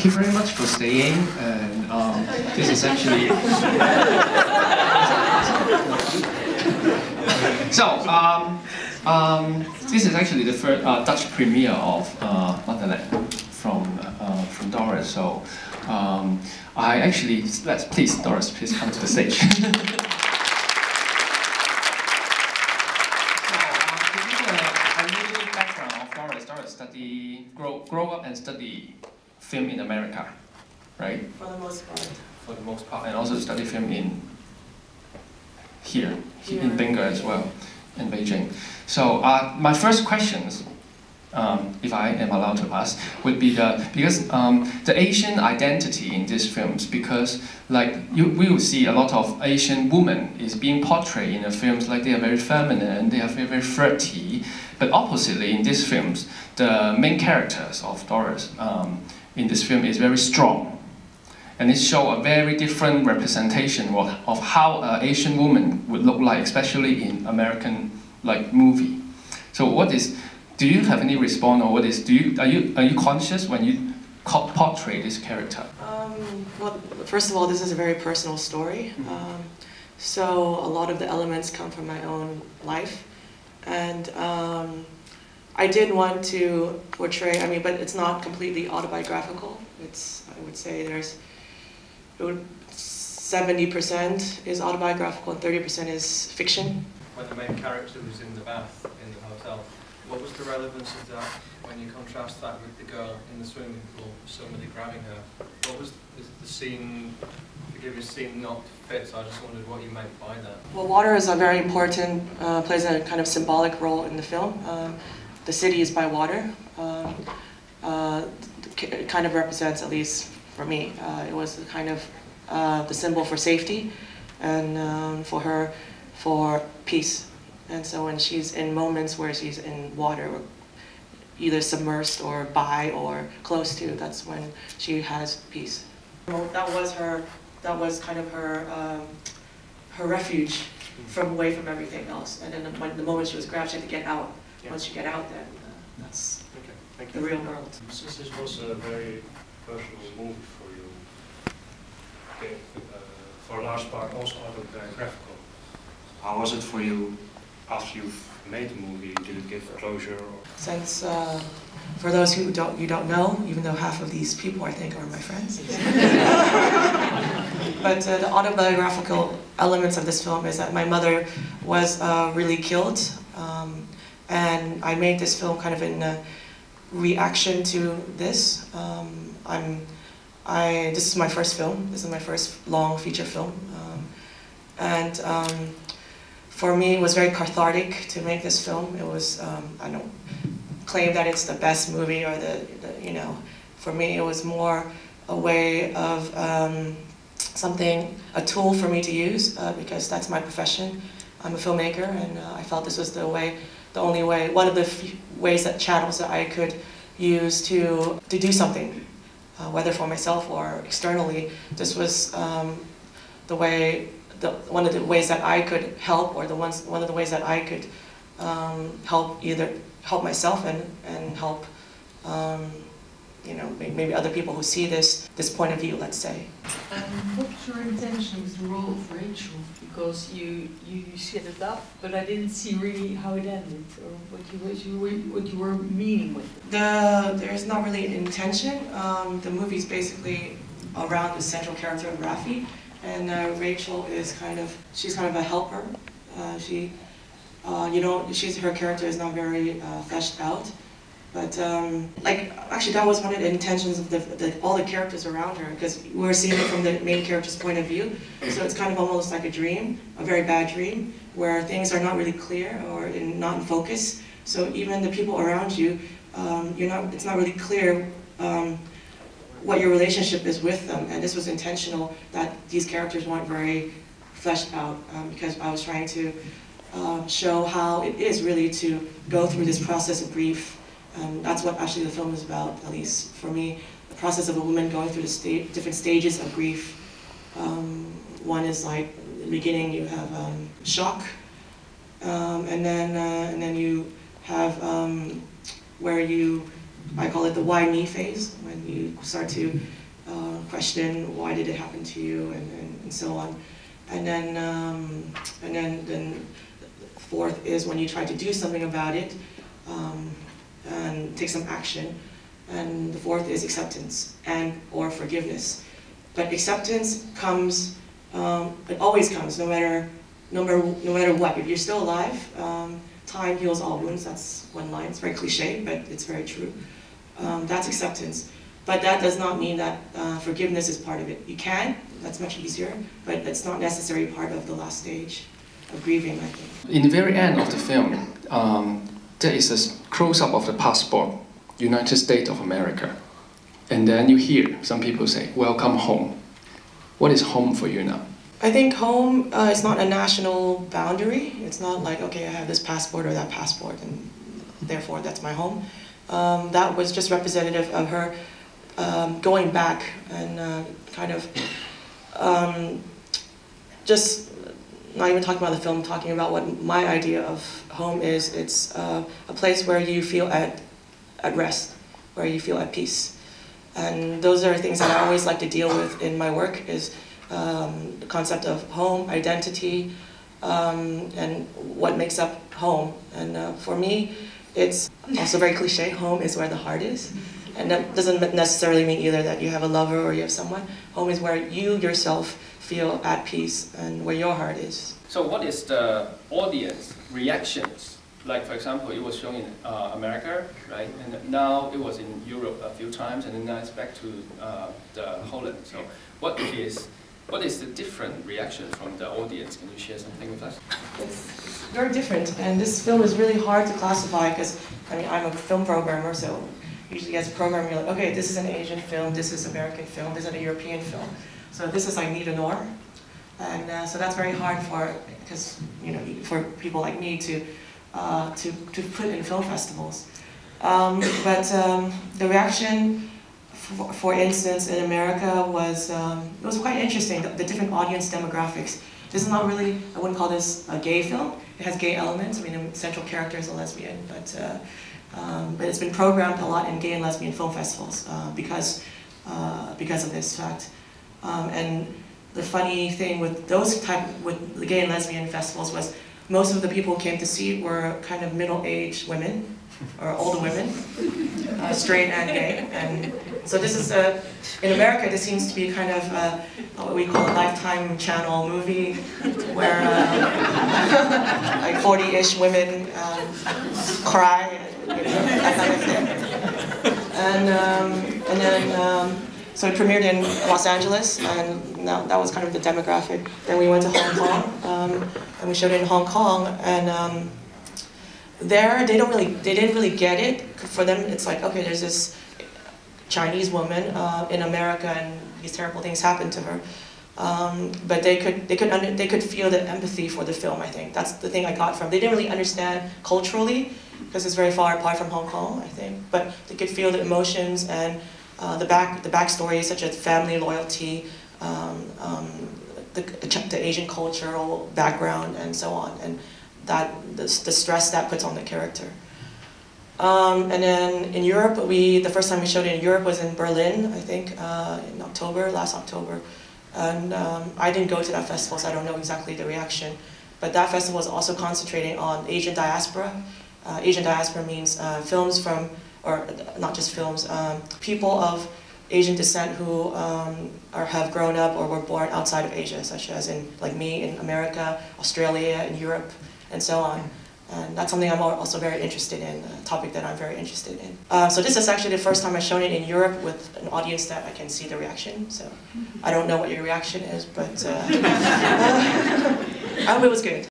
you very much for staying. And this is actually this is actually the first Dutch premiere of Motherland from Doris. So I actually please Doris, please come to the stage. Grow up and study film in America, right? For the most part. For the most part, and also study film in here in Bengal as well, in Beijing. So my first questions, if I am allowed to ask, would be because the Asian identity in these films, because like we will see a lot of Asian women is being portrayed in the films like they are very feminine, they are very flirty. But oppositely, in these films, the main characters of Doris in this film is very strong. And it shows a very different representation of how an Asian woman would look like, especially in American movie. So do you have any response, or are you conscious when you portray this character? Well, first of all, this is a very personal story. So a lot of the elements come from my own life. And I did want to portray, but it's not completely autobiographical. I would say 70% is autobiographical and 30% is fiction. When the main character was in the bath in the hotel, what was the relevance of that when you contrast that with the girl in the swimming pool, somebody grabbing her? What was the scene, forgive me, scene not fit, so I just wondered what you meant by that. Well, water is a very important, plays a kind of symbolic role in the film. The city is by water. It kind of represents, at least for me, it was kind of the symbol for safety and for her, for peace. And so when she's in moments where she's in water, either submersed or by or close to, that's when she has peace. That was kind of her refuge from away from everything else. And then when the moment she was grabbed, she had to get out. Yeah. Once you get out, then that's the real world. Since this was a very personal movie for you, okay, for a large part also autobiographical, how was it for you after you've made the movie? Did it give closure? Or? Since, for those who you don't know, even though half of these people I think are my friends, but the autobiographical elements of this film is that my mother was really killed, and I made this film kind of in reaction to this. This is my first film. This is my first long feature film, and for me, it was very cathartic to make this film. It was, I don't claim that it's the best movie or for me it was more a way of a tool for me to use because that's my profession. I'm a filmmaker, and I felt this was the only way, one of the channels that I could use to do something, whether for myself or externally. This was one of the ways that I could help, or one of the ways that I could help myself and help maybe other people who see this point of view, let's say. What was your intention with the role of Rachel? Because you set it up, but I didn't see really how it ended, or what you were meaning with it. There's not really an intention. The movie's basically around the central character of Rafi. And Rachel is she's kind of a helper. Her character is not very fleshed out. But actually that was one of the intentions of all the characters around her, because we're seeing it from the main character's point of view. So it's kind of almost like a dream, a very bad dream, where things are not really clear or not in focus. So even the people around you, it's not really clear what your relationship is with them, and this was intentional that these characters weren't very fleshed out because I was trying to show how it is really to go through this process of grief. That's what actually the film is about, at least for me, the process of a woman going through the different stages of grief. One is like, in the beginning you have shock, and then you have where you I call it the why me phase, when you start to question why did it happen to you and so on. And then fourth is when you try to do something about it and take some action. And the fourth is acceptance and or forgiveness. But acceptance comes, it always comes, no matter what. If you're still alive, time heals all wounds. That's one line. It's very cliche, but it's very true. That's acceptance. But that does not mean that forgiveness is part of it. You can, that's much easier, but it's not necessarily part of the last stage of grieving, I think. In the very end of the film, there is a close-up of the passport, United States of America. And then you hear some people say, welcome home. What is home for you now? I think home is not a national boundary. It's not like, okay, I have this passport or that passport, and therefore that's my home. That was just representative of her going back and kind of just not even talking about the film, talking about what my idea of home is. It's a place where you feel at rest, where you feel at peace. And those are things that I always like to deal with in my work, is the concept of home, identity, and what makes up home. And for me, it's also very cliche, home is where the heart is. And that doesn't necessarily mean either that you have a lover or you have someone. Home is where you yourself feel at peace and where your heart is. So what is the audience reactions? Like, for example, it was shown in America, right? And now it was in Europe a few times, and then now it's back to the Holland. So what is the different reaction from the audience? Can you share something with us? It's very different, and this film is really hard to classify because, I mean, I'm a film programmer, so usually as a programmer you're like, okay, this is an Asian film, this is American film, this is a European film. So this is like Nita Noir, and so that's very hard because for people like me to put in film festivals. But the reaction, for instance, in America was it was quite interesting. The different audience demographics. This is not really, I wouldn't call this a gay film. It has gay elements. I mean, the central character is a lesbian, but it's been programmed a lot in gay and lesbian film festivals because of this fact. And the funny thing with with the gay and lesbian festivals was most of the people who came to see were kind of middle-aged women or older women, straight and gay. And so this is in America, this seems to be kind of what we call a Lifetime Channel movie, where like 40-ish women cry, that kind of thing. And then so it premiered in Los Angeles, and that was kind of the demographic. Then we went to Hong Kong, and we showed it in Hong Kong, and there they didn't really get it. For them, it's like, okay, there's this Chinese woman in America, and these terrible things happen to her. But they could feel the empathy for the film. I think that's the thing I got from. They didn't really understand culturally because it's very far apart from Hong Kong, I think. But they could feel the emotions and the backstory, such as family loyalty, the Asian cultural background, and so on, and the stress that puts on the character. And then in Europe, the first time we showed it in Europe was in Berlin, I think, in last October. And I didn't go to that festival, so I don't know exactly the reaction. But that festival was also concentrating on Asian diaspora. Asian diaspora means films from, or not just films, people of Asian descent who have grown up or were born outside of Asia, such as like me in America, Australia, and Europe, and so on. And that's something I'm also very interested in, a topic that I'm very interested in. So this is actually the first time I've shown it in Europe with an audience that I can see the reaction. So I don't know what your reaction is, but I hope it was good.